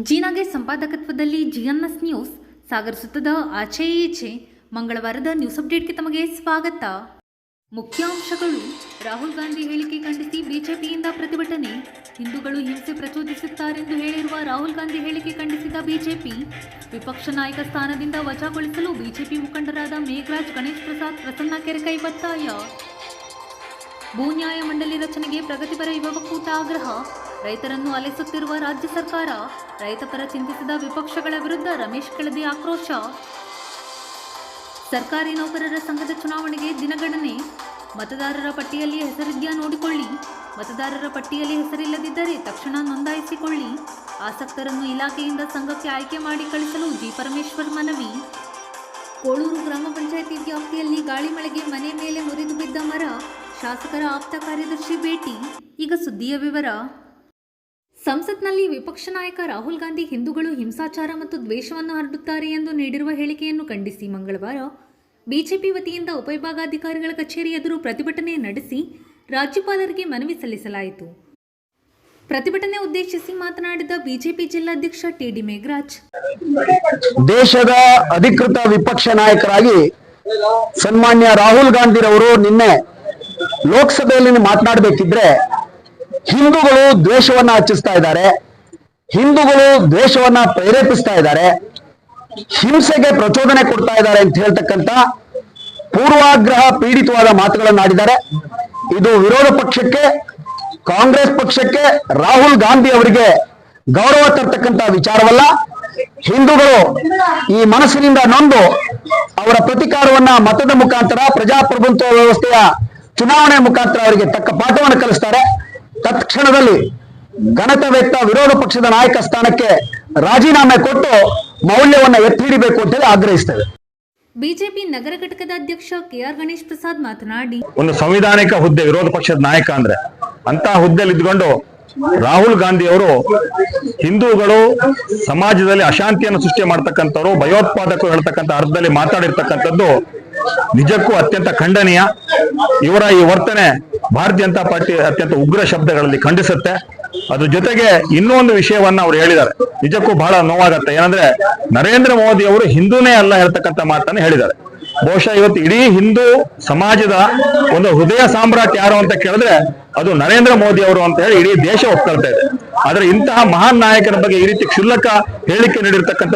ಜೀನಾಗೆ ಸಂಪಾದಕತ್ವದಲ್ಲಿ ಜಿಎನ್ಎಸ್ news ಸಾಗರಿಸುತ್ತದೆ ಆಚೆ ಈಚೆ. ಮಂಗಳವಾರದ news ಅಪ್ಡೇಟ್ಗೆ ತಮಗೆ ಸ್ವಾಗತ. ಮುಖ್ಯಾಂಶಗಳು: ರಾಹುಲ್ ಗಾಂಧಿ ಹೇಳಿಕೆ ಖಂಡಿಸಿ ಬಿಜೆಪಿಯಿಂದ ಪ್ರತಿಭಟನೆ. ಹಿಂದೂಗಳು ಹಿಂಸೆ ಪ್ರಚೋದಿಸುತ್ತಾರೆಂದು ಹೇಳಿರುವ ರಾಹುಲ್ ಗಾಂಧಿ ಹೇಳಿಕೆ ಖಂಡಿಸಿದ ಬಿಜೆಪಿ. ವಿಪಕ್ಷ ನಾಯಕ ಸ್ಥಾನದಿಂದ ವಜಾಗೊಳಿಸಲು ಬಿಜೆಪಿ ಮುಖಂಡರಾದ ಮೇಘರಾಜ್, ಗಣೇಶ್ ಪ್ರಸಾದ್, ಪ್ರಸನ್ನ ಕೆರೆಕೈ ಒತ್ತಾಯ. ಭೂ ನ್ಯಾಯ ಮಂಡಳಿ ರಚನೆಗೆ ಪ್ರಗತಿಪರ ಯುವ ಒಕ್ಕೂಟ ಆಗ್ರಹ. ರೈತರನ್ನು ಅಲೆಸುತ್ತಿರುವ ರಾಜ್ಯ ಸರ್ಕಾರ. ರೈತ ಪರ ಚಿಂತಿಸಿದ ವಿಪಕ್ಷಗಳ ವಿರುದ್ಧ ರಮೇಶ್ ಕೆಳದಿ ಆಕ್ರೋಶ. ಸರ್ಕಾರಿ ನೌಕರರ ಸಂಘದ ಚುನಾವಣೆಗೆ ದಿನಗಣನೆ. ಮತದಾರರ ಪಟ್ಟಿಯಲ್ಲಿ ಹೆಸರಿದ್ಯಾ ನೋಡಿಕೊಳ್ಳಿ. ಮತದಾರರ ಪಟ್ಟಿಯಲ್ಲಿ ಹೆಸರಿಲ್ಲದಿದ್ದರೆ ತಕ್ಷಣ ನೋಂದಾಯಿಸಿಕೊಳ್ಳಿ. ಆಸಕ್ತರನ್ನು ಇಲಾಖೆಯಿಂದ ಸಂಘಕ್ಕೆ ಆಯ್ಕೆ ಮಾಡಿ ಕಳಿಸಲು ಜಿ ಪರಮೇಶ್ವರ್ ಮನವಿ. ಕೋಳೂರು ಗ್ರಾಮ ಪಂಚಾಯಿತಿ ವ್ಯಾಪ್ತಿಯಲ್ಲಿ ಗಾಳಿ ಮಳೆಗೆ ಮನೆ ಮೇಲೆ ಮುರಿದು ಬಿದ್ದ ಮರ. ಶಾಸಕರ ಆಪ್ತ ಕಾರ್ಯದರ್ಶಿ ಭೇಟಿ. ಈಗ ಸುದ್ದಿಯ ವಿವರ. ಸಂಸತ್ನಲ್ಲಿ ವಿಪಕ್ಷ ನಾಯಕ ರಾಹುಲ್ ಗಾಂಧಿ ಹಿಂದೂಗಳು ಹಿಂಸಾಚಾರ ಮತ್ತು ದ್ವೇಷವನ್ನು ಹರಡುತ್ತಾರೆ ಎಂದು ನೀಡಿರುವ ಹೇಳಿಕೆಯನ್ನು ಖಂಡಿಸಿ ಮಂಗಳವಾರ ಬಿಜೆಪಿ ವತಿಯಿಂದ ಉಪವಿಭಾಗಾಧಿಕಾರಿಗಳ ಕಚೇರಿ ಎದುರು ಪ್ರತಿಭಟನೆ ನಡೆಸಿ ರಾಜ್ಯಪಾಲರಿಗೆ ಮನವಿ ಸಲ್ಲಿಸಲಾಯಿತು. ಪ್ರತಿಭಟನೆ ಉದ್ದೇಶಿಸಿ ಮಾತನಾಡಿದ ಬಿಜೆಪಿ ಜಿಲ್ಲಾಧ್ಯಕ್ಷ ಟಿಡಿ ಮೇಘರಾಜ್, ದೇಶದ ಅಧಿಕೃತ ವಿಪಕ್ಷ ನಾಯಕರಾಗಿ ಸನ್ಮಾನ್ಯ ರಾಹುಲ್ ಗಾಂಧಿರವರು ನಿನ್ನೆ ಲೋಕಸಭೆಯಲ್ಲಿ ಮಾತನಾಡಬೇಕಿದ್ರೆ ಹಿಂದೂಗಳು ದ್ವೇಷವನ್ನ ಹಚ್ಚಿಸ್ತಾ ಇದ್ದಾರೆ, ಹಿಂದೂಗಳು ದ್ವೇಷವನ್ನ ಪ್ರೇರೇಪಿಸ್ತಾ ಇದ್ದಾರೆ, ಹಿಂಸೆಗೆ ಪ್ರಚೋದನೆ ಕೊಡ್ತಾ ಇದ್ದಾರೆ ಅಂತ ಹೇಳ್ತಕ್ಕಂಥ ಪೂರ್ವಾಗ್ರಹ ಪೀಡಿತವಾದ ಮಾತುಗಳನ್ನಾಡಿದ್ದಾರೆ. ಇದು ವಿರೋಧ ಪಕ್ಷಕ್ಕೆ, ಕಾಂಗ್ರೆಸ್ ಪಕ್ಷಕ್ಕೆ, ರಾಹುಲ್ ಗಾಂಧಿ ಅವರಿಗೆ ಗೌರವ ತರ್ತಕ್ಕಂಥ ವಿಚಾರವಲ್ಲ. ಹಿಂದೂಗಳು ಈ ಮನಸ್ಸಿನಿಂದ ನೊಂದು ಅವರ ಪ್ರತಿಕಾರವನ್ನ ಮತದ ಮುಖಾಂತರ, ಪ್ರಜಾಪ್ರಭುತ್ವ ವ್ಯವಸ್ಥೆಯ ಚುನಾವಣೆ ಮುಖಾಂತರ ಅವರಿಗೆ ತಕ್ಕ ಪಾಠವನ್ನು ಕಲಿಸ್ತಾರೆ. ತತ್ಕ್ಷಣದಲ್ಲಿ ಘನತವೆತ್ತ ವಿರೋಧ ಪಕ್ಷದ ನಾಯಕ ಸ್ಥಾನಕ್ಕೆ ರಾಜೀನಾಮೆ ಕೊಟ್ಟು ಮೌಲ್ಯವನ್ನು ಎತ್ತಿ ಹಿಡಿಬೇಕು ಅಂತ ಹೇಳಿ ಆಗ್ರಹಿಸ್ತೇವೆ. ಬಿಜೆಪಿ ನಗರ ಘಟಕದ ಅಧ್ಯಕ್ಷ ಕೆಆರ್ ಗಣೇಶ್ ಪ್ರಸಾದ್ ಮಾತನಾಡಿ, ಒಂದು ಸಂವಿಧಾನಿಕ ಹುದ್ದೆ ವಿರೋಧ ಪಕ್ಷದ ನಾಯಕ ಅಂದ್ರೆ ಅಂತ ಹುದ್ದೆಯಲ್ಲಿ ಇದ್ಕೊಂಡು ರಾಹುಲ್ ಗಾಂಧಿ ಅವರು ಹಿಂದೂಗಳು ಸಮಾಜದಲ್ಲಿ ಅಶಾಂತಿಯನ್ನು ಸೃಷ್ಟಿ ಮಾಡ್ತಕ್ಕಂಥವ್ರು, ಭಯೋತ್ಪಾದಕರು ಹೇಳ್ತಕ್ಕಂಥ ಅರ್ಥದಲ್ಲಿ ಮಾತಾಡಿರ್ತಕ್ಕಂಥದ್ದು ನಿಜಕ್ಕೂ ಅತ್ಯಂತ ಖಂಡನೀಯ. ಇವರ ಈ ವರ್ತನೆ ಭಾರತೀಯ ಜನತಾ ಪಾರ್ಟಿ ಅತ್ಯಂತ ಉಗ್ರ ಶಬ್ದಗಳಲ್ಲಿ ಖಂಡಿಸುತ್ತೆ. ಅದ್ರ ಜೊತೆಗೆ ಇನ್ನೂ ಒಂದು ವಿಷಯವನ್ನ ಅವ್ರು ಹೇಳಿದ್ದಾರೆ, ನಿಜಕ್ಕೂ ಬಹಳ ನೋವಾಗತ್ತೆ. ಏನಂದ್ರೆ ನರೇಂದ್ರ ಮೋದಿ ಅವರು ಹಿಂದೂನೇ ಅಲ್ಲ ಹೇಳ್ತಕ್ಕಂಥ ಮಾತನ್ನು ಹೇಳಿದ್ದಾರೆ. ಬಹುಶಃ ಇವತ್ತು ಇಡೀ ಹಿಂದೂ ಸಮಾಜದ ಒಂದು ಹೃದಯ ಸಾಮ್ರಾಟ್ ಯಾರು ಅಂತ ಕೇಳಿದ್ರೆ ಅದು ನರೇಂದ್ರ ಮೋದಿ ಅವರು ಅಂತ ಹೇಳಿ ಇಡೀ ದೇಶ ಒಪ್ಕೊಳ್ತಾ ಇದೆ. ಆದ್ರೆ ಇಂತಹ ಮಹಾನ್ ನಾಯಕನ ಬಗ್ಗೆ ಈ ರೀತಿ ಕ್ಷುಲ್ಲಕ ಹೇಳಿಕೆ ನೀಡಿರ್ತಕ್ಕಂಥ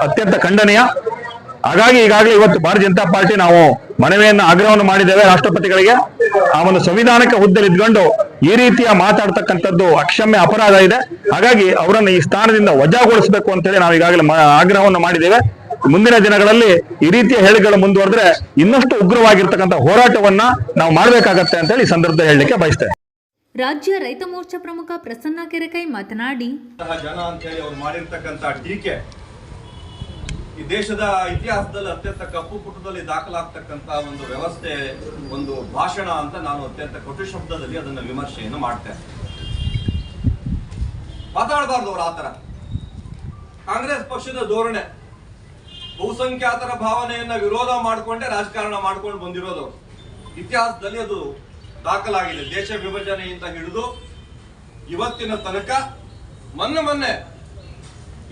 ಅತ್ಯಂತ ಖಂಡನೀಯ. ಹಾಗಾಗಿ ಈಗಾಗಲೇ ಇವತ್ತು ಭಾರತೀಯ ಜನತಾ ಪಾರ್ಟಿ ನಾವು ಮನವಿಯನ್ನ ಆಗ್ರಹವನ್ನು ಮಾಡಿದ್ದೇವೆ ರಾಷ್ಟ್ರಪತಿಗಳಿಗೆ. ಆ ಒಂದು ಸಂವಿಧಾನಿಕ ಹುದ್ದೆಯಲ್ಲಿ ಇದ್ಕೊಂಡು ಈ ರೀತಿಯ ಮಾತಾಡ್ತಕ್ಕಂಥದ್ದು ಅಕ್ಷಮ್ಯ ಅಪರಾಧ ಇದೆ. ಹಾಗಾಗಿ ಅವರನ್ನು ಈ ಸ್ಥಾನದಿಂದ ವಜಾಗೊಳಿಸಬೇಕು ಅಂತ ಹೇಳಿ ನಾವು ಈಗಾಗಲೇ ಆಗ್ರಹವನ್ನು ಮಾಡಿದ್ದೇವೆ. ಮುಂದಿನ ದಿನಗಳಲ್ಲಿ ಈ ರೀತಿಯ ಹೇಳಿಕೆಗಳು ಮುಂದುವರೆದ್ರೆ ಇನ್ನಷ್ಟು ಉಗ್ರವಾಗಿರ್ತಕ್ಕಂಥ ಹೋರಾಟವನ್ನ ನಾವು ಮಾಡಬೇಕಾಗತ್ತೆ ಅಂತ ಹೇಳಿ ಈ ಸಂದರ್ಭದಲ್ಲಿ ಹೇಳಲಿಕ್ಕೆ ಬಯಸ್ತೇನೆ. ರಾಜ್ಯ ರೈತ ಮೋರ್ಚಾ ಪ್ರಮುಖ ಪ್ರಸನ್ನ ಕೆರೆಕೈ ಮಾತನಾಡಿ, ಜನ ಅಂತ ಹೇಳಿ ಅವ್ರು ಮಾಡಿರ್ತಕ್ಕಂಥ ಟೀಕೆ ಈ ದೇಶದ ಇತಿಹಾಸದಲ್ಲಿ ಅತ್ಯಂತ ಕಪ್ಪು ಪುಟದಲ್ಲಿ ದಾಖಲಾಗ್ತಕ್ಕಂತ ಒಂದು ವ್ಯವಸ್ಥೆ, ಒಂದು ಭಾಷಣ ಅಂತ ನಾನು ಅತ್ಯಂತ ಕಟು ಶಬ್ದದಲ್ಲಿ ಅದನ್ನ ವಿಮರ್ಶೆಯನ್ನು ಮಾಡ್ತೇನೆ. ಮಾತಾಡಬಾರ್ದು ಅವ್ರ ಆತರ. ಕಾಂಗ್ರೆಸ್ ಪಕ್ಷದ ಧೋರಣೆ ಬಹುಸಂಖ್ಯಾತರ ಭಾವನೆಯನ್ನ ವಿರೋಧ ಮಾಡಿಕೊಂಡೇ ರಾಜಕಾರಣ ಮಾಡ್ಕೊಂಡು ಬಂದಿರೋದು ಇತಿಹಾಸದಲ್ಲಿ ಅದು ದಾಖಲಾಗಿದೆ. ದೇಶ ವಿಭಜನೆಯಿಂದ ಹಿಡಿದು ಇವತ್ತಿನ ತನಕ ಮೊನ್ನೆ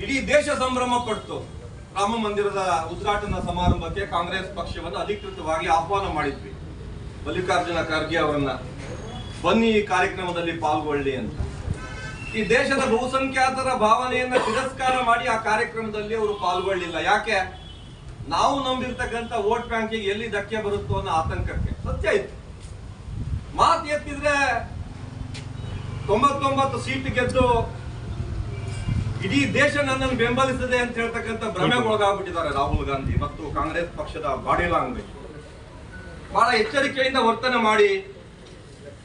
ಇಡೀ ದೇಶ ಸಂಭ್ರಮ ಪಟ್ಟು ರಾಮ ಮಂದಿರದ ಉದ್ಘಾಟನಾ ಸಮಾರಂಭಕ್ಕೆ ಕಾಂಗ್ರೆಸ್ ಪಕ್ಷವನ್ನು ಅಧಿಕೃತವಾಗಿ ಆಹ್ವಾನ ಮಾಡಿದ್ವಿ. ಮಲ್ಲಿಕಾರ್ಜುನ ಖರ್ಗೆ ಅವರನ್ನ ಬನ್ನಿ ಈ ಕಾರ್ಯಕ್ರಮದಲ್ಲಿ ಪಾಲ್ಗೊಳ್ಳಿ ಅಂತ. ಈ ದೇಶದ ಬಹುಸಂಖ್ಯಾತರ ಭಾವನೆಯನ್ನ ತಿರಸ್ಕಾರ ಮಾಡಿ ಆ ಕಾರ್ಯಕ್ರಮದಲ್ಲಿ ಅವರು ಪಾಲ್ಗೊಳ್ಳಿಲ್ಲ. ಯಾಕೆ? ನಾವು ನಂಬಿರ್ತಕ್ಕಂಥ ವೋಟ್ ಬ್ಯಾಂಕಿಗೆ ಎಲ್ಲಿ ಧಕ್ಕೆ ಬರುತ್ತೋ ಅನ್ನೋ ಆತಂಕಕ್ಕೆ. ಸತ್ಯ ಇತ್ತು. ಮಾತು ಎತ್ತಿದ್ರೆ 99 ಸೀಟ್ ಗೆದ್ದು ಇಡೀ ದೇಶ ನನ್ನನ್ನು ಬೆಂಬಲಿಸಿದೆ ಅಂತ ಹೇಳ್ತಕ್ಕಂಥ ಭ್ರಮೆಗೊಳಗಾಗ್ಬಿಟ್ಟಿದ್ದಾರೆ ರಾಹುಲ್ ಗಾಂಧಿ ಮತ್ತು ಕಾಂಗ್ರೆಸ್ ಪಕ್ಷದ ಬಾಡಿ ಲ್ಯಾಂಗ್ವೇಜ್. ಬಹಳ ಎಚ್ಚರಿಕೆಯಿಂದ ವರ್ತನೆ ಮಾಡಿ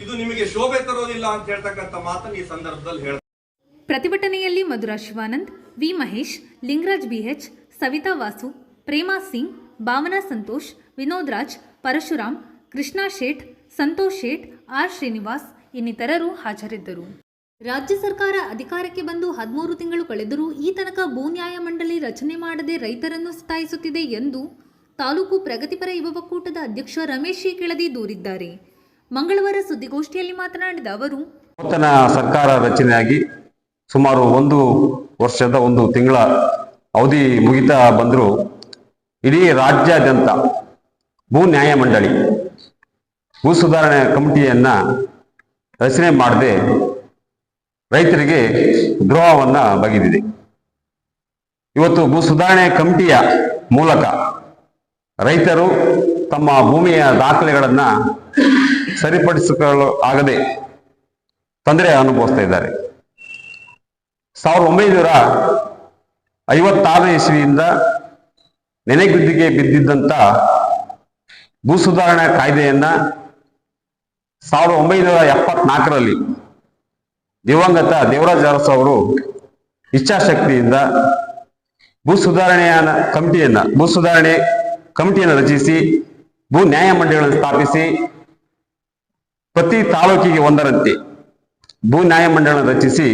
ಇದು ನಿಮಗೆ ಶೋಭೆ ತರೋದಿಲ್ಲ ಅಂತ ಹೇಳ್ತಕ್ಕಂಥ ಮಾತನ್ನು ಈ ಸಂದರ್ಭದಲ್ಲಿ ಹೇಳ್ತಾರೆ. ಪ್ರತಿಭಟನೆಯಲ್ಲಿ Madhura Shivanand, V Mahesh, Lingaraj BH, Savita Vasu, Prema Singh, Bhavana Santosh, Vinod Raj, Parashuram, Krishna Sheth, Santosh Sheth, R Srinivas ಇನ್ನಿತರರು ಹಾಜರಿದ್ದರು. ರಾಜ್ಯ ಸರ್ಕಾರ ಅಧಿಕಾರಕ್ಕೆ ಬಂದು 13 ತಿಂಗಳು ಕಳೆದರೂ ಈ ತನಕ ಭೂ ನ್ಯಾಯ ಮಂಡಳಿ ರಚನೆ ಮಾಡದೆ ರೈತರನ್ನು ಸತಾಯಿಸುತ್ತಿದೆ ಎಂದು ತಾಲೂಕು ಪ್ರಗತಿಪರ ಯುವ ಒಕ್ಕೂಟದ ಅಧ್ಯಕ್ಷ ರಮೇಶ್ ಕೆಳದಿ ದೂರಿದ್ದಾರೆ. ಮಂಗಳವಾರ ಸುದ್ದಿಗೋಷ್ಠಿಯಲ್ಲಿ ಮಾತನಾಡಿದ ಅವರು, ನೂತನ ಸರ್ಕಾರ ರಚನೆಯಾಗಿ ಸುಮಾರು 1 ವರ್ಷದ 1 ತಿಂಗಳ ಅವಧಿ ಮುಗಿತಾ ಬಂದರೂ ಇಡೀ ರಾಜ್ಯಾದ್ಯಂತ ಭೂ ನ್ಯಾಯ ಮಂಡಳಿ, ಭೂ ಸುಧಾರಣೆ ಕಮಿಟಿಯನ್ನ ರಚನೆ ಮಾಡದೆ ರೈತರಿಗೆ ದ್ರೋಹವನ್ನ ಬಗೆದಿದೆ. ಇವತ್ತು ಭೂ ಸುಧಾರಣೆ ಕಮಿಟಿಯ ಮೂಲಕ ರೈತರು ತಮ್ಮ ಭೂಮಿಯ ದಾಖಲೆಗಳನ್ನ ಸರಿಪಡಿಸಿಕೊಳ್ಳಲು ಆಗದೆ ತೊಂದರೆ ಅನುಭವಿಸ್ತಾ ಇದ್ದಾರೆ. 1956 ಇಸ್ವಿಯಿಂದ ನೆನೆಗುದ್ದಿಗೆ ಬಿದ್ದಿದ್ದಂತ ಭೂ ಸುಧಾರಣಾ ಕಾಯ್ದೆಯನ್ನ 1974ರಲ್ಲಿ ದಿವಂಗತ ದೇವರಾಜ ಅರಸು ಅವರು ಇಚ್ಛಾಶಕ್ತಿಯಿಂದ ಭೂ ಸುಧಾರಣೆ ಕಮಿಟಿಯನ್ನು ರಚಿಸಿ ಭೂ ನ್ಯಾಯ ಮಂಡಳಿಗಳನ್ನು ಸ್ಥಾಪಿಸಿ ಪ್ರತಿ ತಾಲೂಕಿಗೆ ಒಂದರಂತೆ ಭೂ ನ್ಯಾಯ ಮಂಡಳಿಯನ್ನು ರಚಿಸಿ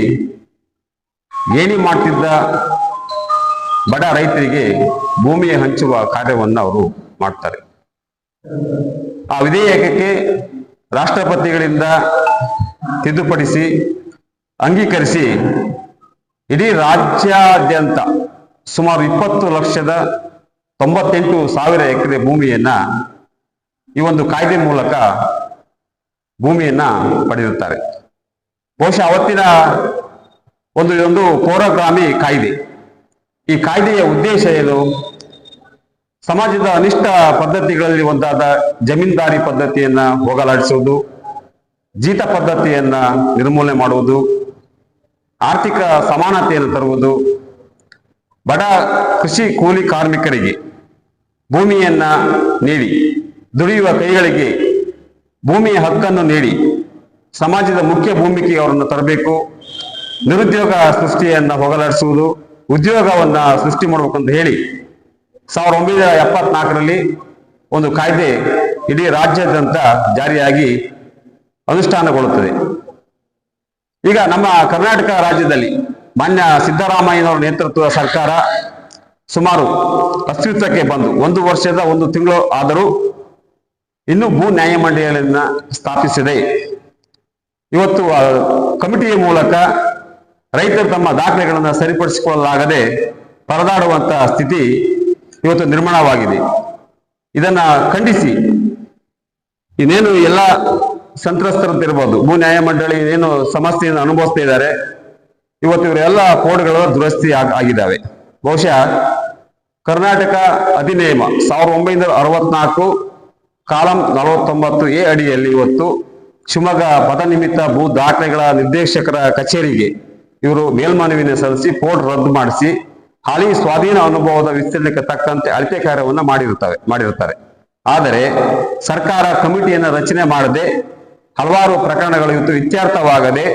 ಗೇಣಿ ಮಾಡ್ತಿದ್ದ ಬಡ ರೈತರಿಗೆ ಭೂಮಿಯ ಹಂಚುವ ಕಾರ್ಯವನ್ನು ಅವರು ಮಾಡ್ತಾರೆ. ಆ ವಿಧೇಯಕಕ್ಕೆ ರಾಷ್ಟ್ರಪತಿಗಳಿಂದ ತಿದ್ದುಪಡಿಸಿ ಅಂಗೀಕರಿಸಿ ಇಡೀ ರಾಜ್ಯಾದ್ಯಂತ ಸುಮಾರು 20,98,000 ಎಕರೆ ಭೂಮಿಯನ್ನ ಈ ಒಂದು ಕಾಯ್ದೆ ಮೂಲಕ ಭೂಮಿಯನ್ನ ಪಡೆದಿರುತ್ತಾರೆ. ಬಹುಶಃ ಅವತ್ತಿನ ಒಂದು ಪೌರಗ್ರಾಮಿ ಕಾಯ್ದೆ. ಈ ಕಾಯ್ದೆಯ ಉದ್ದೇಶ ಏನು? ಸಮಾಜದ ಅನಿಷ್ಟ ಪದ್ಧತಿಗಳಲ್ಲಿ ಒಂದಾದ ಜಮೀನ್ದಾರಿ ಪದ್ಧತಿಯನ್ನ ಹೋಗಲಾಡಿಸುವುದು, ಜೀತ ಪದ್ಧತಿಯನ್ನ ನಿರ್ಮೂಲನೆ ಮಾಡುವುದು, ಆರ್ಥಿಕ ಸಮಾನತೆಯನ್ನು ತರುವುದು, ಬಡ ಕೃಷಿ ಕೂಲಿ ಕಾರ್ಮಿಕರಿಗೆ ಭೂಮಿಯನ್ನ ನೀಡಿ ದುಡಿಯುವ ಕೈಗಳಿಗೆ ಭೂಮಿಯ ಹಕ್ಕನ್ನು ನೀಡಿ ಸಮಾಜದ ಮುಖ್ಯ ಭೂಮಿಕೆಗೆ ಅವರನ್ನು ತರಬೇಕು, ನಿರುದ್ಯೋಗ ಸೃಷ್ಟಿಯನ್ನ ಹೋಗಲಾಡಿಸುವುದು, ಉದ್ಯೋಗವನ್ನ ಸೃಷ್ಟಿ ಮಾಡಬೇಕು ಅಂತ ಹೇಳಿ 1974ರಲ್ಲಿ ಒಂದು ಕಾಯ್ದೆ ಇಡೀ ರಾಜ್ಯಾದ್ಯಂತ ಜಾರಿಯಾಗಿ ಅನುಷ್ಠಾನಗೊಳ್ಳುತ್ತದೆ. ಈಗ ನಮ್ಮ ಕರ್ನಾಟಕ ರಾಜ್ಯದಲ್ಲಿ ಮಾನ್ಯ ಸಿದ್ದರಾಮಯ್ಯನವರ ನೇತೃತ್ವದ ಸರ್ಕಾರ ಸುಮಾರು ಅಸ್ತಿತ್ವಕ್ಕೆ ಬಂದು 1 ವರ್ಷದ 1 ತಿಂಗಳು ಆದರೂ ಇನ್ನೂ ಭೂ ನ್ಯಾಯ ಮಂಡಳಿಯನ್ನ ಸ್ಥಾಪಿಸಿದೆ. ಇವತ್ತು ಕಮಿಟಿಯ ಮೂಲಕ ರೈತರು ತಮ್ಮ ದಾಖಲೆಗಳನ್ನು ಸರಿಪಡಿಸಿಕೊಳ್ಳಲಾಗದೆ ಪರದಾಡುವಂತಹ ಸ್ಥಿತಿ ಇವತ್ತು ನಿರ್ಮಾಣವಾಗಿದೆ. ಇದನ್ನ ಖಂಡಿಸಿ ಇನ್ನೇನು ಎಲ್ಲ ಸಂತ್ರಸ್ತರಂತಿರ್ಬೋದು, ಭೂ ನ್ಯಾಯ ಮಂಡಳಿ ಏನು ಸಮಸ್ಯೆಯನ್ನು ಅನುಭವಿಸ್ತಾ ಇದ್ದಾರೆ, ಇವತ್ತು ಇವರೆಲ್ಲ ಕೋಡ್ಗಳು ದುರಸ್ತಿ ಆಗಿದ್ದಾವೆ. ಬಹುಶಃ ಕರ್ನಾಟಕ ಅಧಿನಿಯಮ 1964 ಕಾಲಂ 49A ಅಡಿಯಲ್ಲಿ ಇವತ್ತು ಶಿವಮೊಗ್ಗ ಪದನಿಮಿತ್ತ ಭೂ ದಾಖಲೆಗಳ ನಿರ್ದೇಶಕರ ಕಚೇರಿಗೆ ಇವರು ಮೇಲ್ಮನವಿಯನ್ನು ಸಲ್ಲಿಸಿ ಕೋಡ್ ರದ್ದು ಮಾಡಿಸಿ ಹಾಲಿ ಸ್ವಾಧೀನ ಅನುಭವದ ವಿಸ್ತೀರ್ಣಕ್ಕೆ ತಕ್ಕಂತೆ ಅಳತೆ ಕಾರ್ಯವನ್ನು ಮಾಡಿರುತ್ತಾರೆ. ಆದರೆ ಸರ್ಕಾರ ಕಮಿಟಿಯನ್ನು ರಚನೆ ಮಾಡದೆ ಹಲವಾರು ಪ್ರಕರಣಗಳು ಇವತ್ತು ಇತ್ಯರ್ಥವಾಗದೆ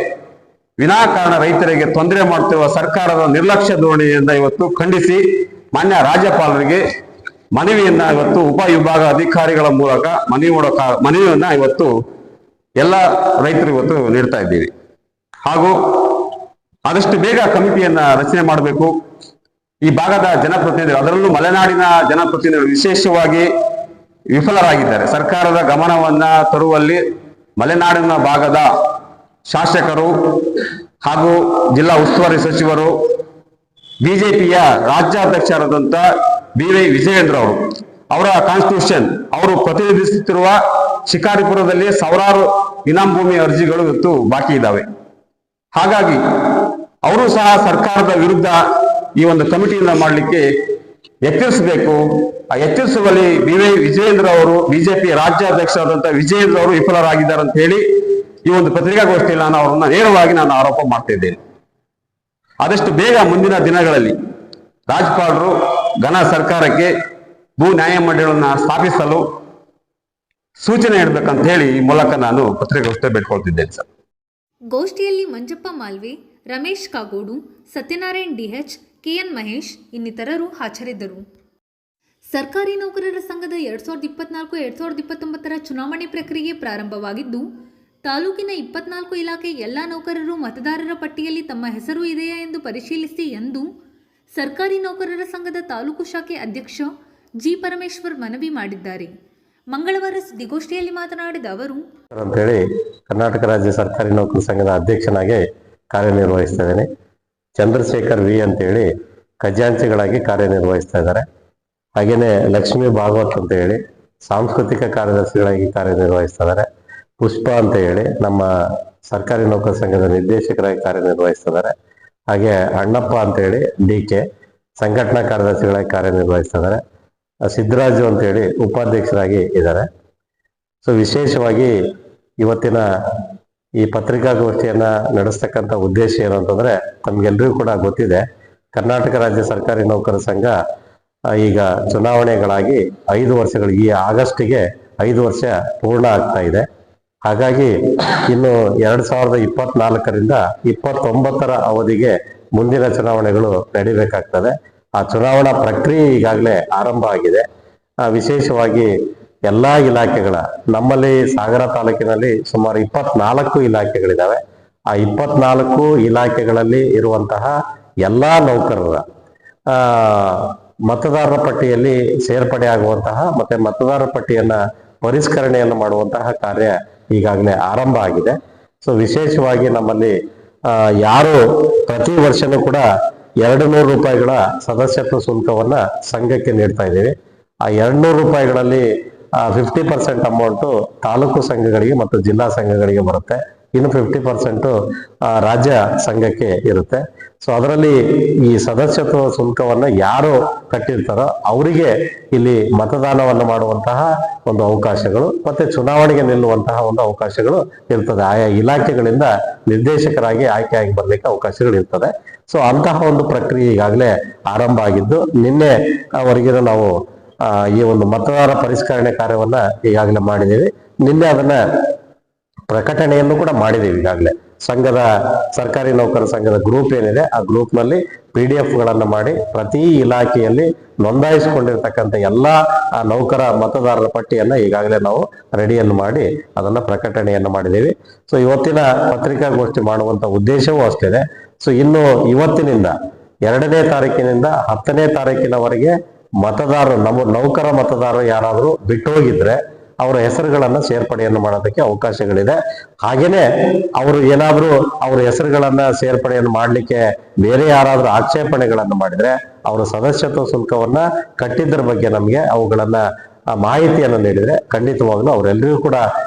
ವಿನಾಕಾರಣ ರೈತರಿಗೆ ತೊಂದರೆ ಮಾಡುತ್ತಿರುವ ಸರ್ಕಾರದ ನಿರ್ಲಕ್ಷ್ಯ ಧೋರಣೆಯಿಂದ ಇವತ್ತು ಖಂಡಿಸಿ ಮಾನ್ಯ ರಾಜ್ಯಪಾಲರಿಗೆ ಮನವಿಯನ್ನ ಇವತ್ತು ಉಪವಿಭಾಗ ಅಧಿಕಾರಿಗಳ ಮೂಲಕ ಮನವಿಯನ್ನ ಇವತ್ತು ಎಲ್ಲ ರೈತರು ಇವತ್ತು ನೀಡ್ತಾ ಇದ್ದೀವಿ. ಹಾಗೂ ಆದಷ್ಟು ಬೇಗ ಕಮಿಟಿಯನ್ನ ರಚನೆ ಮಾಡಬೇಕು. ಈ ಭಾಗದ ಜನಪ್ರತಿನಿಧಿಗಳು, ಅದರಲ್ಲೂ ಮಲೆನಾಡಿನ ಜನಪ್ರತಿನಿಧಿಗಳು ವಿಶೇಷವಾಗಿ ವಿಫಲರಾಗಿದ್ದಾರೆ. ಸರ್ಕಾರದ ಗಮನವನ್ನ ತರುವಲ್ಲಿ ಮಲೆನಾಡಿನ ಭಾಗದ ಶಾಸಕರು ಹಾಗೂ ಜಿಲ್ಲಾ ಉಸ್ತುವಾರಿ ಸಚಿವರು, ಬಿಜೆಪಿಯ ರಾಜ್ಯಾಧ್ಯಕ್ಷರಾದಂಥ BY ವಿಜಯೇಂದ್ರ ಅವರ ಕಾನ್ಸ್ಟಿಟ್ಯೂಷನ್, ಅವರು ಪ್ರತಿನಿಧಿಸುತ್ತಿರುವ ಶಿಕಾರಿಪುರದಲ್ಲಿ ಸಾವಿರಾರು ಇನಾಮ್ ಭೂಮಿ ಅರ್ಜಿಗಳು ಇವತ್ತು ಬಾಕಿ ಇದ್ದಾವೆ. ಹಾಗಾಗಿ ಅವರು ಸಹ ಸರ್ಕಾರದ ವಿರುದ್ಧ ಈ ಒಂದು ಕಮಿಟಿಯನ್ನ ಮಾಡಲಿಕ್ಕೆ ಎಚ್ಚರಿಸಬೇಕು. ಆ ಎಚ್ಚರಿಸುವಲ್ಲಿ BY ವಿಜಯೇಂದ್ರ ಅವರು, ಬಿಜೆಪಿ ರಾಜ್ಯಾಧ್ಯಕ್ಷರಾದಂಥ ವಿಜಯೇಂದ್ರ ಅವರು ವಿಫಲರಾಗಿದ್ದಾರೆ ಅಂತ ಹೇಳಿ ಈ ಒಂದು ಪತ್ರಿಕಾಗೋಷ್ಠಿಯಲ್ಲಿ ನಾನು ಅವರನ್ನ ನೇರವಾಗಿ ಆರೋಪ ಮಾಡ್ತಾ ಇದ್ದೇನೆ. ಆದಷ್ಟು ಬೇಗ ಮುಂದಿನ ದಿನಗಳಲ್ಲಿ ರಾಜ್ಯಪಾಲರು ಘನ ಸರ್ಕಾರಕ್ಕೆ ಭೂ ನ್ಯಾಯ ಮಂಡಳಿಯನ್ನ ಸ್ಥಾಪಿಸಲು ಸೂಚನೆ ನೀಡಬೇಕಂತ ಹೇಳಿ ಈ ಮೂಲಕ ನಾನು ಪತ್ರಿಕಾಗೋಷ್ಠಿ ಬೇಡ್ಕೊಳ್ತಿದ್ದೇನೆ ಸರ್. ಗೋಷ್ಠಿಯಲ್ಲಿ ಮಂಜಪ್ಪ ಮಾಲ್ವೆ, ರಮೇಶ್ ಕಾಗೋಡು, ಸತ್ಯನಾರಾಯಣ್ DH, KN ಮಹೇಶ್ ಇನ್ನಿತರರು ಹಾಜರಿದ್ದರು. ಸರ್ಕಾರಿ ನೌಕರರ ಸಂಘದ 2024-2029 ಚುನಾವಣೆ ಪ್ರಕ್ರಿಯೆ ಪ್ರಾರಂಭವಾಗಿದ್ದು, ತಾಲೂಕಿನ 24 ಇಲಾಖೆ ಎಲ್ಲ ನೌಕರರು ಮತದಾರರ ಪಟ್ಟಿಯಲ್ಲಿ ತಮ್ಮ ಹೆಸರು ಇದೆಯಾ ಎಂದು ಪರಿಶೀಲಿಸಿ ಎಂದು ಸರ್ಕಾರಿ ನೌಕರರ ಸಂಘದ ತಾಲೂಕು ಶಾಖೆ ಅಧ್ಯಕ್ಷ ಜಿ ಪರಮೇಶ್ವರ್ ಮನವಿ ಮಾಡಿದ್ದಾರೆ. ಮಂಗಳವಾರ ಸುದ್ದಿಗೋಷ್ಠಿಯಲ್ಲಿ ಮಾತನಾಡಿದ ಅವರು, ಅಂತೇಳಿ ಕರ್ನಾಟಕ ರಾಜ್ಯ ಸರ್ಕಾರಿ ನೌಕರ ಸಂಘದ ಅಧ್ಯಕ್ಷನಾಗಿ ಕಾರ್ಯನಿರ್ವಹಿಸ್ತಾ ಇದ್ದೇನೆ. ಚಂದ್ರಶೇಖರ್ ವಿ ಅಂತೇಳಿ ಖಜಾಂಚಿಗಳಾಗಿ ಕಾರ್ಯನಿರ್ವಹಿಸ್ತಾ ಇದ್ದಾರೆ. ಹಾಗೇನೆ ಲಕ್ಷ್ಮೀ ಭಾಗವತ್ ಅಂತ ಹೇಳಿ ಸಾಂಸ್ಕೃತಿಕ ಕಾರ್ಯದರ್ಶಿಗಳಾಗಿ ಕಾರ್ಯನಿರ್ವಹಿಸ್ತಾ ಇದ್ದಾರೆ. ಪುಷ್ಪ ಅಂತ ಹೇಳಿ ನಮ್ಮ ಸರ್ಕಾರಿ ನೌಕರ ಸಂಘದ ನಿರ್ದೇಶಕರಾಗಿ ಕಾರ್ಯನಿರ್ವಹಿಸ್ತಾ ಇದ್ದಾರೆ. ಹಾಗೆ ಅಣ್ಣಪ್ಪ ಅಂತ ಹೇಳಿ DK ಸಂಘಟನಾ ಕಾರ್ಯದರ್ಶಿಗಳಾಗಿ ಕಾರ್ಯನಿರ್ವಹಿಸ್ತಾ ಇದ್ದಾರೆ. ಸಿದ್ದರಾಜು ಅಂತ ಹೇಳಿ ಉಪಾಧ್ಯಕ್ಷರಾಗಿ ಇದ್ದಾರೆ. ಸೊ ವಿಶೇಷವಾಗಿ ಇವತ್ತಿನ ಈ ಪತ್ರಿಕಾಗೋಷ್ಠಿಯನ್ನ ನಡೆಸ್ತಕ್ಕಂಥ ಉದ್ದೇಶ ಏನು ಅಂತಂದ್ರೆ, ತಮ್ಗೆಲ್ರಿಗೂ ಕೂಡ ಗೊತ್ತಿದೆ, ಕರ್ನಾಟಕ ರಾಜ್ಯ ಸರ್ಕಾರಿ ನೌಕರ ಸಂಘ ಈಗ ಚುನಾವಣೆಗಳಾಗಿ 5 ವರ್ಷಗಳು, ಈ ಆಗಸ್ಟಿಗೆ 5 ವರ್ಷ ಪೂರ್ಣ ಆಗ್ತಾ ಇದೆ. ಹಾಗಾಗಿ ಇನ್ನು 2024ರಿಂದ 29ರ ಅವಧಿಗೆ ಮುಂದಿನ ಚುನಾವಣೆಗಳು ನಡಿಬೇಕಾಗ್ತದೆ. ಆ ಚುನಾವಣಾ ಪ್ರಕ್ರಿಯೆ ಈಗಾಗಲೇ ಆರಂಭ ಆಗಿದೆ. ವಿಶೇಷವಾಗಿ ಎಲ್ಲಾ ಇಲಾಖೆಗಳ, ನಮ್ಮಲ್ಲಿ ಸಾಗರ ತಾಲೂಕಿನಲ್ಲಿ ಸುಮಾರು 24 ಇಲಾಖೆಗಳಿದಾವೆ. ಆ 24 ಇಲಾಖೆಗಳಲ್ಲಿ ಇರುವಂತಹ ಎಲ್ಲಾ ನೌಕರರ ಮತದಾರರ ಪಟ್ಟಿಯಲ್ಲಿ ಸೇರ್ಪಡೆ ಆಗುವಂತಹ ಮತ್ತೆ ಮತದಾರರ ಪಟ್ಟಿಯನ್ನ ಪರಿಷ್ಕರಣೆಯನ್ನು ಮಾಡುವಂತಹ ಕಾರ್ಯ ಈಗಾಗಲೇ ಆರಂಭ ಆಗಿದೆ. ಸೊ ವಿಶೇಷವಾಗಿ ನಮ್ಮಲ್ಲಿ ಯಾರು ಪ್ರತಿ ವರ್ಷನೂ ಕೂಡ 200 ರೂಪಾಯಿಗಳ ಸದಸ್ಯತ್ವ ಶುಲ್ಕವನ್ನ ಸಂಘಕ್ಕೆ ನೀಡ್ತಾ ಇದ್ದೀವಿ. ಆ 200 ರೂಪಾಯಿಗಳಲ್ಲಿ 50% ಅಮೌಂಟು ತಾಲೂಕು ಸಂಘಗಳಿಗೆ ಮತ್ತು ಜಿಲ್ಲಾ ಸಂಘಗಳಿಗೆ ಬರುತ್ತೆ. ಇನ್ನು 50% ರಾಜ್ಯ ಸಂಘಕ್ಕೆ ಇರುತ್ತೆ. ಸೊ ಅದರಲ್ಲಿ ಈ ಸದಸ್ಯತ್ವ ಶುಲ್ಕವನ್ನ ಯಾರು ಕಟ್ಟಿರ್ತಾರೋ ಅವರಿಗೆ ಇಲ್ಲಿ ಮತದಾನವನ್ನು ಮಾಡುವಂತಹ ಒಂದು ಅವಕಾಶಗಳು ಮತ್ತೆ ಚುನಾವಣೆಗೆ ನಿಲ್ಲುವಂತಹ ಒಂದು ಅವಕಾಶಗಳು ಇರ್ತದೆ. ಆಯಾ ಇಲಾಖೆಗಳಿಂದ ನಿರ್ದೇಶಕರಾಗಿ ಆಯ್ಕೆಯಾಗಿ ಬರ್ಲಿಕ್ಕೆ ಅವಕಾಶಗಳು ಇರ್ತದೆ. ಸೊ ಅಂತಹ ಒಂದು ಪ್ರಕ್ರಿಯೆ ಈಗಾಗಲೇ ಆರಂಭ ಆಗಿದ್ದು, ನಿನ್ನೆ ವರೆಗಿನ ನಾವು ಈ ಒಂದು ಮತದಾರ ಪರಿಷ್ಕರಣೆ ಕಾರ್ಯವನ್ನ ಈಗಾಗಲೇ ಮಾಡಿದ್ದೀವಿ. ನಿನ್ನೆ ಅದನ್ನ ಪ್ರಕಟಣೆಯನ್ನು ಕೂಡ ಮಾಡಿದ್ದೀವಿ. ಈಗಾಗಲೇ ಸಂಘದ ಸರ್ಕಾರಿ ನೌಕರ ಸಂಘದ ಗ್ರೂಪ್ ಏನಿದೆ ಆ ಗ್ರೂಪ್ ನಲ್ಲಿ PDF ಗಳನ್ನ ಮಾಡಿ ಪ್ರತಿ ಇಲಾಖೆಯಲ್ಲಿ ನೋಂದಾಯಿಸಿಕೊಂಡಿರ್ತಕ್ಕಂಥ ಎಲ್ಲಾ ನೌಕರ ಮತದಾರರ ಪಟ್ಟಿಯನ್ನ ಈಗಾಗಲೇ ನಾವು ರೆಡಿಯನ್ನು ಮಾಡಿ ಅದನ್ನ ಪ್ರಕಟಣೆಯನ್ನು ಮಾಡಿದ್ದೀವಿ. ಸೊ ಇವತ್ತಿನ ಪತ್ರಿಕಾಗೋಷ್ಠಿ ಮಾಡುವಂತ ಉದ್ದೇಶವೂ ಅಷ್ಟಿದೆ. ಸೊ ಇನ್ನು ಇವತ್ತಿನಿಂದ 2ನೇ ತಾರೀಕಿನಿಂದ 10ನೇ ತಾರೀಕಿನವರೆಗೆ ಮತದಾರರು, ನಮ್ಮ ನೌಕರ ಮತದಾರರು ಯಾರಾದರೂ ಬಿಟ್ಟು ಹೋಗಿದ್ರೆ ಅವರ ಹೆಸರುಗಳನ್ನ ಸೇರ್ಪಡೆಯನ್ನು ಮಾಡೋದಕ್ಕೆ ಅವಕಾಶಗಳಿದೆ. ಹಾಗೇನೆ ಅವರು ಏನಾದ್ರೂ ಅವರ ಹೆಸರುಗಳನ್ನ ಸೇರ್ಪಡೆಯನ್ನು ಮಾಡ್ಲಿಕ್ಕೆ ಬೇರೆ ಯಾರಾದ್ರೂ ಆಕ್ಷೇಪಣೆಗಳನ್ನ ಮಾಡಿದ್ರೆ ಅವರ ಸದಸ್ಯತ್ವ ಶುಲ್ಕವನ್ನ ಕಟ್ಟಿದ್ರ ಬಗ್ಗೆ ನಮ್ಗೆ ಅವುಗಳನ್ನ ಮಾಹಿತಿಯನ್ನು ನೀಡಿದ್ರೆ ಖಂಡಿತವಾಗ್ಲೂ ಅವರೆಲ್ಲರಿಗೂ ಕೂಡ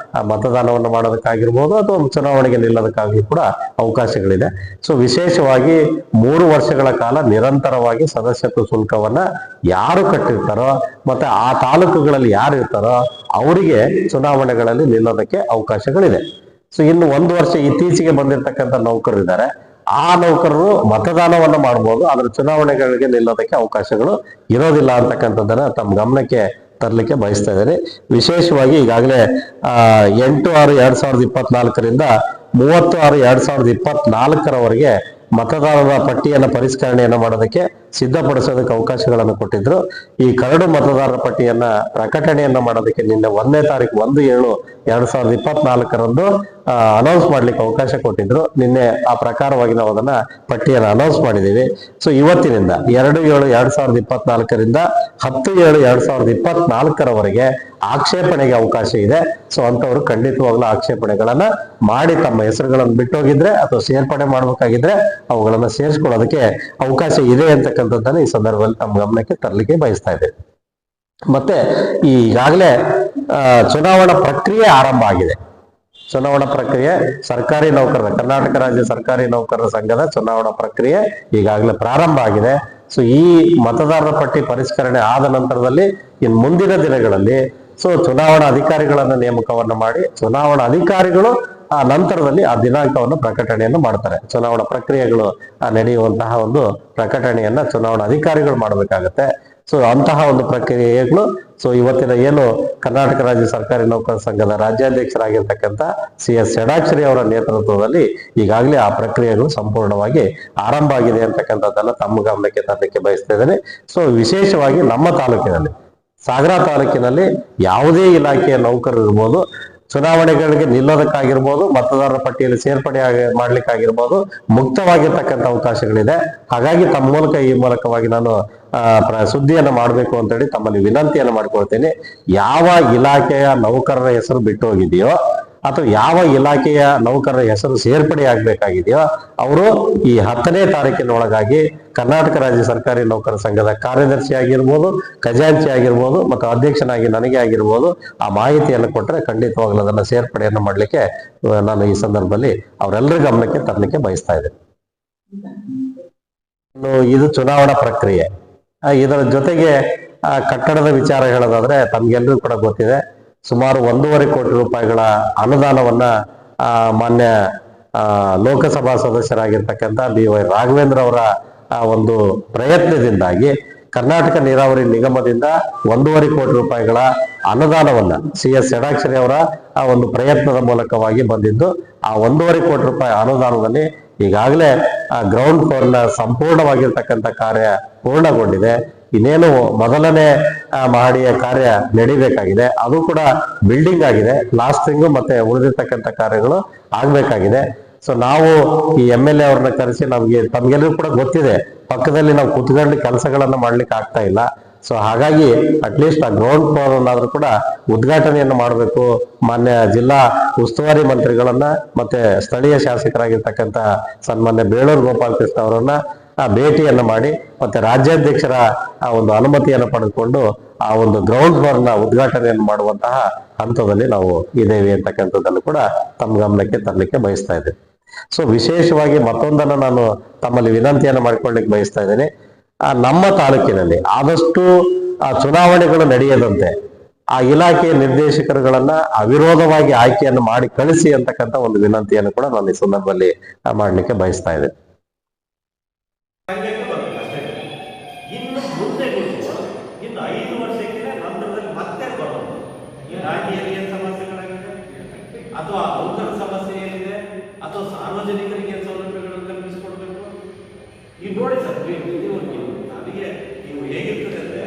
ಮತದಾನವನ್ನು ಮಾಡೋದಕ್ಕಾಗಿರ್ಬೋದು ಅಥವಾ ಚುನಾವಣೆಗೆ ನಿಲ್ಲೋದಕ್ಕಾಗಿ ಕೂಡ ಅವಕಾಶಗಳಿದೆ. ಸೊ ವಿಶೇಷವಾಗಿ 3 ವರ್ಷಗಳ ಕಾಲ ನಿರಂತರವಾಗಿ ಸದಸ್ಯತ್ವ ಶುಲ್ಕವನ್ನ ಯಾರು ಕಟ್ಟಿರ್ತಾರೋ ಮತ್ತೆ ಆ ತಾಲೂಕುಗಳಲ್ಲಿ ಯಾರು ಇರ್ತಾರೋ ಅವರಿಗೆ ಚುನಾವಣೆಗಳಲ್ಲಿ ನಿಲ್ಲೋದಕ್ಕೆ ಅವಕಾಶಗಳಿದೆ. ಸೊ ಇನ್ನು 1 ವರ್ಷ ಇತ್ತೀಚೆಗೆ ಬಂದಿರತಕ್ಕಂಥ ನೌಕರರು ಇದ್ದಾರೆ. ಆ ನೌಕರರು ಮತದಾನವನ್ನ ಮಾಡ್ಬೋದು, ಆದ್ರೆ ಚುನಾವಣೆಗಳಿಗೆ ನಿಲ್ಲೋದಕ್ಕೆ ಅವಕಾಶಗಳು ಇರೋದಿಲ್ಲ ಅಂತಕ್ಕಂಥದ್ದನ್ನ ತಮ್ಮ ಗಮನಕ್ಕೆ ತರಲಿಕ್ಕೆ ಬಯಸ್ತಾ ಇದ್ದಾರೆ. ವಿಶೇಷವಾಗಿ ಈಗಾಗಲೇ 8/6/2024ರಿಂದ 30/6/2024ರವರೆಗೆ ಮತದಾರರ ಪಟ್ಟಿಯನ್ನ ಪರಿಷ್ಕರಣೆಯನ್ನು ಮಾಡೋದಕ್ಕೆ ಸಿದ್ಧಪಡಿಸೋದಕ್ಕೆ ಅವಕಾಶಗಳನ್ನು ಕೊಟ್ಟಿದ್ರು. ಈ ಕರಡು ಮತದಾರರ ಪಟ್ಟಿಯನ್ನ ಪ್ರಕಟಣೆಯನ್ನ ಮಾಡೋದಕ್ಕೆ ನಿನ್ನೆ 1ನೇ ತಾರೀಕು 1/7/2024ರಂದು ಅನೌನ್ಸ್ ಮಾಡ್ಲಿಕ್ಕೆ ಅವಕಾಶ ಕೊಟ್ಟಿದ್ರು. ನಿನ್ನೆ ಆ ಪ್ರಕಾರವಾಗಿ ನಾವು ಅದನ್ನ ಪಟ್ಟಿಯನ್ನು ಅನೌನ್ಸ್ ಮಾಡಿದ್ದೀವಿ. ಸೊ ಇವತ್ತಿನಿಂದ 2/7/2024ರಿಂದ 10/7/2024ರವರೆಗೆ ಆಕ್ಷೇಪಣೆಗೆ ಅವಕಾಶ ಇದೆ. ಸೊ ಅಂತವರು ಖಂಡಿತವಾಗ್ಲೂ ಆಕ್ಷೇಪಣೆಗಳನ್ನ ಮಾಡಿ ತಮ್ಮ ಹೆಸರುಗಳನ್ನು ಬಿಟ್ಟೋಗಿದ್ರೆ ಅಥವಾ ಸೇರ್ಪಡೆ ಮಾಡ್ಬೇಕಾಗಿದ್ರೆ ಅವುಗಳನ್ನ ಸೇರಿಸ್ಕೊಳ್ಳೋದಕ್ಕೆ ಅವಕಾಶ ಇದೆ ಅಂತಕ್ಕಂಥದ್ದನ್ನ ಈ ಸಂದರ್ಭದಲ್ಲಿ ತಮ್ಮ ಗಮನಕ್ಕೆ ತರಲಿಕ್ಕೆ ಬಯಸ್ತಾ ಇದೆ. ಮತ್ತೆ ಈಗಾಗಲೇ ಚುನಾವಣಾ ಪ್ರಕ್ರಿಯೆ ಆರಂಭ ಆಗಿದೆ. ಚುನಾವಣಾ ಪ್ರಕ್ರಿಯೆ ಸರ್ಕಾರಿ ನೌಕರರ, ಕರ್ನಾಟಕ ರಾಜ್ಯ ಸರ್ಕಾರಿ ನೌಕರರ ಸಂಘದ ಚುನಾವಣಾ ಪ್ರಕ್ರಿಯೆ ಈಗಾಗಲೇ ಪ್ರಾರಂಭ ಆಗಿದೆ. ಸೊ ಈ ಮತದಾರರ ಪಟ್ಟಿ ಪರಿಷ್ಕರಣೆ ಆದ ನಂತರದಲ್ಲಿ ಇನ್ನು ಮುಂದಿನ ದಿನಗಳಲ್ಲಿ ಚುನಾವಣಾ ಅಧಿಕಾರಿಗಳನ್ನ ನೇಮಕವನ್ನ ಮಾಡಿ ಚುನಾವಣಾ ಅಧಿಕಾರಿಗಳು ಆ ನಂತರದಲ್ಲಿ ಆ ದಿನಾಂಕವನ್ನು ಪ್ರಕಟಣೆಯನ್ನು ಮಾಡ್ತಾರೆ. ಚುನಾವಣಾ ಪ್ರಕ್ರಿಯೆಗಳು ನಡೆಯುವಂತಹ ಒಂದು ಪ್ರಕಟಣೆಯನ್ನ ಚುನಾವಣಾ ಅಧಿಕಾರಿಗಳು ಮಾಡಬೇಕಾಗತ್ತೆ. ಸೊ ಅಂತಹ ಒಂದು ಪ್ರಕ್ರಿಯೆಗಳು ಇವತ್ತಿನ ಏನು ಕರ್ನಾಟಕ ರಾಜ್ಯ ಸರ್ಕಾರಿ ನೌಕರ ಸಂಘದ ರಾಜ್ಯಾಧ್ಯಕ್ಷರಾಗಿರ್ತಕ್ಕಂಥ CS ಷಡಾಕ್ಷರಿ ಅವರ ನೇತೃತ್ವದಲ್ಲಿ ಈಗಾಗಲೇ ಆ ಪ್ರಕ್ರಿಯೆಗಳು ಸಂಪೂರ್ಣವಾಗಿ ಆರಂಭ ಆಗಿದೆ ಅಂತಕ್ಕಂಥದ್ದನ್ನ ತಮ್ಮ ಗಮನಕ್ಕೆ ತರಲಿಕ್ಕೆ ಬಯಸ್ತಾ ಇದ್ದೇನೆ. ಸೊ ವಿಶೇಷವಾಗಿ ನಮ್ಮ ತಾಲೂಕಿನಲ್ಲಿ, ಸಾಗರ ತಾಲೂಕಿನಲ್ಲಿ ಯಾವುದೇ ಇಲಾಖೆಯ ನೌಕರರು ಇರ್ಬೋದು, ಚುನಾವಣೆಗಳಿಗೆ ನಿಲ್ಲೋದಕ್ಕಾಗಿರ್ಬೋದು, ಮತದಾರರ ಪಟ್ಟಿಯಲ್ಲಿ ಸೇರ್ಪಡೆ ಮಾಡ್ಲಿಕ್ಕಾಗಿರ್ಬೋದು, ಮುಕ್ತವಾಗಿರ್ತಕ್ಕಂಥ ಅವಕಾಶಗಳಿದೆ. ಹಾಗಾಗಿ ತಮ್ಮ ಈ ಮೂಲಕವಾಗಿ ನಾನು ಸುದ್ದಿಯನ್ನು ಮಾಡಬೇಕು ಅಂತೇಳಿ ತಮ್ಮಲ್ಲಿ ವಿನಂತಿಯನ್ನು ಮಾಡ್ಕೊಳ್ತೇನೆ. ಯಾವ ಇಲಾಖೆಯ ನೌಕರರ ಹೆಸರು ಬಿಟ್ಟು ಹೋಗಿದೆಯೋ ಅಥವಾ ಯಾವ ಇಲಾಖೆಯ ನೌಕರರ ಹೆಸರು ಸೇರ್ಪಡೆ ಆಗ್ಬೇಕಾಗಿದೆಯೋ ಅವರು ಈ 10ನೇ ತಾರೀಕಿನೊಳಗಾಗಿ ಕರ್ನಾಟಕ ರಾಜ್ಯ ಸರ್ಕಾರಿ ನೌಕರ ಸಂಘದ ಕಾರ್ಯದರ್ಶಿ ಆಗಿರ್ಬೋದು, ಖಜಾಂಚಿ ಆಗಿರ್ಬೋದು ಮತ್ತು ಅಧ್ಯಕ್ಷನಾಗಿ ನನಗೆ ಆಗಿರ್ಬೋದು ಆ ಮಾಹಿತಿಯನ್ನು ಕೊಟ್ಟರೆ ಖಂಡಿತವಾಗ್ಲೂ ಅದನ್ನ ಸೇರ್ಪಡೆಯನ್ನು ಮಾಡಲಿಕ್ಕೆ ನಾನು ಈ ಸಂದರ್ಭದಲ್ಲಿ ಅವರೆಲ್ಲರ ಗಮನಕ್ಕೆ ತರಲಿಕ್ಕೆ ಬಯಸ್ತಾ ಇದ್ದೇನೆ. ಇದು ಚುನಾವಣಾ ಪ್ರಕ್ರಿಯೆ. ಇದರ ಜೊತೆಗೆ ಕಟ್ಟಡದ ವಿಚಾರ ಹೇಳೋದಾದ್ರೆ ತಮ್ಗೆಲ್ರಿಗೂ ಕೂಡ ಗೊತ್ತಿದೆ, ಸುಮಾರು 1.5 ಕೋಟಿ ರೂಪಾಯಿಗಳ ಅನುದಾನವನ್ನ ಮಾನ್ಯ ಲೋಕಸಭಾ ಸದಸ್ಯರಾಗಿರ್ತಕ್ಕಂಥ BY ರಾಘವೇಂದ್ರ ಅವರ ಒಂದು ಪ್ರಯತ್ನದಿಂದಾಗಿ ಕರ್ನಾಟಕ ನೀರಾವರಿ ನಿಗಮದಿಂದ 1.5 ಕೋಟಿ ರೂಪಾಯಿಗಳ ಅನುದಾನವನ್ನ CS ಷಡಾಕ್ಷರಿ ಅವರ ಆ ಒಂದು ಪ್ರಯತ್ನದ ಮೂಲಕವಾಗಿ ಬಂದಿದ್ದು. ಆ 1.5 ಕೋಟಿ ರೂಪಾಯಿ ಅನುದಾನದಲ್ಲಿ ಈಗಾಗಲೇ ಗ್ರೌಂಡ್ ಫ್ಲೋರ್ನ ಸಂಪೂರ್ಣವಾಗಿರ್ತಕ್ಕಂಥ ಕಾರ್ಯ ಪೂರ್ಣಗೊಂಡಿದೆ. ಇನ್ನೇನು ಮೊದಲನೇ ಮಹಡಿಯ ಕಾರ್ಯ ನಡಿಬೇಕಾಗಿದೆ, ಅದು ಕೂಡ ಬಿಲ್ಡಿಂಗ್ ಆಗಿದೆ, ಪ್ಲಾಸ್ಟರಿಂಗು ಮತ್ತೆ ಉಳಿದಿರ್ತಕ್ಕಂಥ ಕಾರ್ಯಗಳು ಆಗ್ಬೇಕಾಗಿದೆ. ಸೊ ನಾವು ಈ MLA ಅವ್ರನ್ನ ಕರೆಸಿ ತಮ್ಗೆಲ್ಲರೂ ಕೂಡ ಗೊತ್ತಿದೆ, ಪಕ್ಕದಲ್ಲಿ ನಾವು ಕುತ್ಕೊಂಡು ಕೆಲಸಗಳನ್ನ ಮಾಡ್ಲಿಕ್ಕೆ ಆಗ್ತಾ ಇಲ್ಲ. ಸೊ ಹಾಗಾಗಿ ಅಟ್ಲೀಸ್ಟ್ ಆ ಗ್ರೌಂಡ್ ಫ್ಲೋರ್ ಅನ್ನಾದ್ರೂ ಕೂಡ ಉದ್ಘಾಟನೆಯನ್ನು ಮಾಡಬೇಕು. ಮಾನ್ಯ ಜಿಲ್ಲಾ ಉಸ್ತುವಾರಿ ಮಂತ್ರಿಗಳನ್ನ ಮತ್ತೆ ಸ್ಥಳೀಯ ಶಾಸಕರಾಗಿರ್ತಕ್ಕಂಥ ಸನ್ಮಾನ್ಯ ಬೇಳೂರು ಗೋಪಾಲಕೃಷ್ಣ ಅವರನ್ನ ಭೇಟಿಯನ್ನು ಮಾಡಿ ಮತ್ತೆ ರಾಜ್ಯಾಧ್ಯಕ್ಷರ ಆ ಒಂದು ಅನುಮತಿಯನ್ನು ಪಡೆದುಕೊಂಡು ಆ ಒಂದು ಗ್ರೌಂಡ್ ಫ್ಲೋರ್ನ ಉದ್ಘಾಟನೆಯನ್ನು ಮಾಡುವಂತಹ ಹಂತದಲ್ಲಿ ನಾವು ಇದ್ದೇವೆ ಅಂತಕ್ಕಂಥದ್ದನ್ನು ಕೂಡ ತಮ್ಮ ಗಮನಕ್ಕೆ ತರಲಿಕ್ಕೆ ಬಯಸ್ತಾ ಇದ್ದೇನೆ. ಸೊ ವಿಶೇಷವಾಗಿ ಮತ್ತೊಂದನ್ನು ನಾನು ತಮ್ಮಲ್ಲಿ ವಿನಂತಿಯನ್ನು ಮಾಡಿಕೊಳ್ಳಿಕ್ಕೆ ಬಯಸ್ತಾ ಇದ್ದೇನೆ. ನಮ್ಮ ತಾಲೂಕಿನಲ್ಲಿ ಆದಷ್ಟು ಆ ಚುನಾವಣೆಗಳು ನಡೆಯದಂತೆ ಆ ಇಲಾಖೆಯ ನಿರ್ದೇಶಕರುಗಳನ್ನ ಅವಿರೋಧವಾಗಿ ಆಯ್ಕೆಯನ್ನು ಮಾಡಿ ಕಳಿಸಿ ಅಂತಕ್ಕಂಥ ಒಂದು ವಿನಂತಿಯನ್ನು ಕೂಡ ನಾನು ಈ ಸಂದರ್ಭದಲ್ಲಿ ಮಾಡಲಿಕ್ಕೆ ಬಯಸ್ತಾ ಇದ್ದೇನೆ. ಇನ್ನು ಮುಂದೆ ಇನ್ನು 5 ವರ್ಷಕ್ಕೆ ನಂತರದಲ್ಲಿ ಮತ್ತೆ ಬರೋದು ಇಲಾಖೆಯಲ್ಲಿ ಏನು ಸಮಸ್ಯೆಗಳಾಗಿದೆ ಅಥವಾ ನೌಕರ ಸಮಸ್ಯೆ ಏನಿದೆ ಅಥವಾ ಸಾರ್ವಜನಿಕರಿಗೆ ಏನು ಸೌಲಭ್ಯಗಳನ್ನು ಕಲ್ಪಿಸಿಕೊಡ್ಬೇಕು. ಈಗ ನೋಡಿ ಸರ್, ನನಗೆ ನೀವು ಹೇಗಿರ್ತದೆ ಅಂದ್ರೆ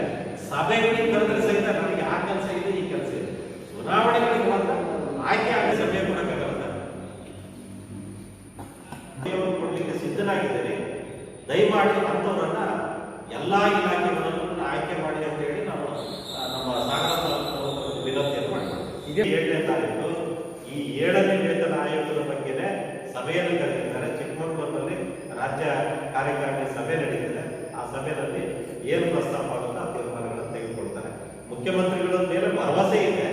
ಸಭೆಗಳಿಗೆ ಕರೆದ್ರೆ ಸಹಿತ ನನಗೆ ಆ ಕೆಲಸ ಇದೆ, ಈ ಕೆಲಸ ಇದೆ. ಚುನಾವಣೆಗಳಿಗೆ ಮಾತ್ರ ಆಯ್ಕೆ ಆಗಿ ಸಭೆ ಕೊಡಕ್ಕಾಗಲ್ಲ. ದೇವರು ಕೊಡ್ಲಿಕ್ಕೆ ಸಿದ್ಧನಾಗಿದ್ದೇನೆ. ದಯಮಾಡಿ ಅಂಥವರನ್ನ ಎಲ್ಲಾ ಇಲಾಖೆಗಳನ್ನು ಆಯ್ಕೆ ಮಾಡಿ ಅಂತ ಹೇಳಿ ನಾವು ನಮ್ಮ ಸಾಗರ ವಿನಂತಿಯನ್ನು ಮಾಡ್ತೀವಿ. 7ನೇ ತಾರೀಕು ಈ 7ನೇ ವೇತನ ಆಯೋಗದ ಬಗ್ಗೆನೇ ಸಭೆಯನ್ನು ಕರೆದಿದ್ದಾರೆ. ಚಿಕ್ಕಮಗಳೂರಿನಲ್ಲಿ ರಾಜ್ಯ ಕಾರ್ಯಕಾರಿಣಿ ಸಭೆ ನಡೀತಿದೆ. ಆ ಸಭೆಯಲ್ಲಿ ಏನು ಪ್ರಸ್ತಾಪ ಆಗುತ್ತೋ ಆ ತೀರ್ಮಾನಗಳನ್ನು ತೆಗೆದುಕೊಳ್ತಾರೆ. ಮುಖ್ಯಮಂತ್ರಿಗಳ ಮೇಲೆ ಭರವಸೆ ಇದೆ,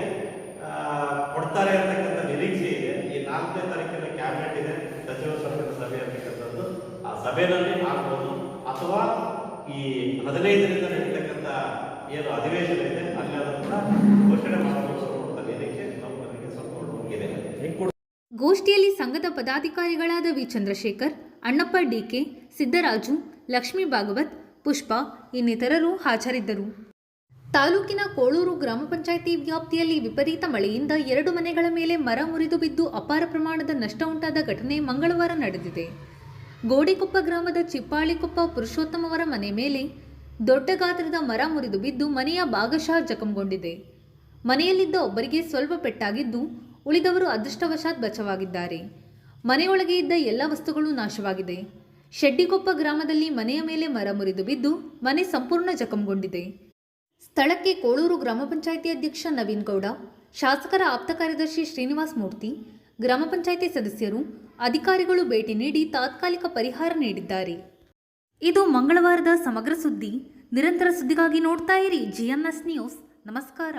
ಕೊಡ್ತಾರೆ ಅಂತಕ್ಕಂಥ ನಿರೀಕ್ಷೆ ಇದೆ. ಈ 4ನೇ ತಾರೀಕಿನ ಕ್ಯಾಬಿನೆಟ್ ಇದೆ, ಸಚಿವ ಸಂಪುಟ ಸಭೆ ಅಂತಕ್ಕಂಥದ್ದು. ಆ ಸಭೆಯಲ್ಲಿ ಆಗ್ಬೋದು ಅಥವಾ ಈ 15ರಿಂದ ನಡೀತಕ್ಕಂಥ ಏನು ಅಧಿವೇಶನ ಇದೆ ಅಲ್ಲಿ ಅದನ್ನು ಕೂಡ ಘೋಷಣೆ ಮಾಡಬಹುದು ಅಂತ ನಿರೀಕ್ಷೆ ನಮಗೆ ಸ್ವಲ್ಪ ಹೋಗಿದೆ. ಗೋಷ್ಠಿಯಲ್ಲಿ ಸಂಘದ ಪದಾಧಿಕಾರಿಗಳಾದ ವಿ ಚಂದ್ರಶೇಖರ್, ಅಣ್ಣಪ್ಪ DK, ಸಿದ್ದರಾಜು, ಲಕ್ಷ್ಮೀ ಭಾಗವತ್, ಪುಷ್ಪ ಇನ್ನಿತರರು ಹಾಜರಿದ್ದರು. ತಾಲೂಕಿನ ಕೋಳೂರು ಗ್ರಾಮ ಪಂಚಾಯಿತಿ ವ್ಯಾಪ್ತಿಯಲ್ಲಿ ವಿಪರೀತ ಮಳೆಯಿಂದ 2 ಮನೆಗಳ ಮೇಲೆ ಮರ ಮುರಿದು ಬಿದ್ದು ಅಪಾರ ಪ್ರಮಾಣದ ನಷ್ಟ ಉಂಟಾದ ಘಟನೆ ಮಂಗಳವಾರ ನಡೆದಿದೆ. ಗೋಡೆಕೊಪ್ಪ ಗ್ರಾಮದ ಚಿಪ್ಪಾಳಿಕೊಪ್ಪ ಪುರುಷೋತ್ತಮವರ ಮನೆ ಮೇಲೆ ದೊಡ್ಡ ಗಾತ್ರದ ಮರ ಮುರಿದು ಬಿದ್ದು ಮನೆಯ ಭಾಗಶಃ ಜಖಂಗೊಂಡಿದೆ. ಮನೆಯಲ್ಲಿದ್ದ ಒಬ್ಬರಿಗೆ ಸ್ವಲ್ಪ ಪೆಟ್ಟಾಗಿದ್ದು ಉಳಿದವರು ಅದೃಷ್ಟವಶಾತ್ ಬಚಾವಾಗಿದ್ದಾರೆ. ಮನೆಯೊಳಗೆ ಇದ್ದ ಎಲ್ಲ ವಸ್ತುಗಳು ನಾಶವಾಗಿದೆ. ಶೆಡ್ಡಿಕೊಪ್ಪ ಗ್ರಾಮದಲ್ಲಿ ಮನೆಯ ಮೇಲೆ ಮರ ಮುರಿದು ಬಿದ್ದು ಮನೆ ಸಂಪೂರ್ಣ ಜಖಂಗೊಂಡಿದೆ. ಸ್ಥಳಕ್ಕೆ ಕೋಳೂರು ಗ್ರಾಮ ಪಂಚಾಯಿತಿ ಅಧ್ಯಕ್ಷ ನವೀನ್ ಗೌಡ, ಶಾಸಕರ ಆಪ್ತ ಕಾರ್ಯದರ್ಶಿ ಶ್ರೀನಿವಾಸ್ ಮೂರ್ತಿ, ಗ್ರಾಮ ಪಂಚಾಯಿತಿ ಸದಸ್ಯರು, ಅಧಿಕಾರಿಗಳು ಭೇಟಿ ನೀಡಿ ತಾತ್ಕಾಲಿಕ ಪರಿಹಾರ ನೀಡಿದ್ದಾರೆ. ಇದು ಮಂಗಳವಾರದ ಸಮಗ್ರ ಸುದ್ದಿ. ನಿರಂತರ ಸುದ್ದಿಗಾಗಿ ನೋಡ್ತಾ ಇರಿ GMS ನ್ಯೂಸ್. ನಮಸ್ಕಾರ.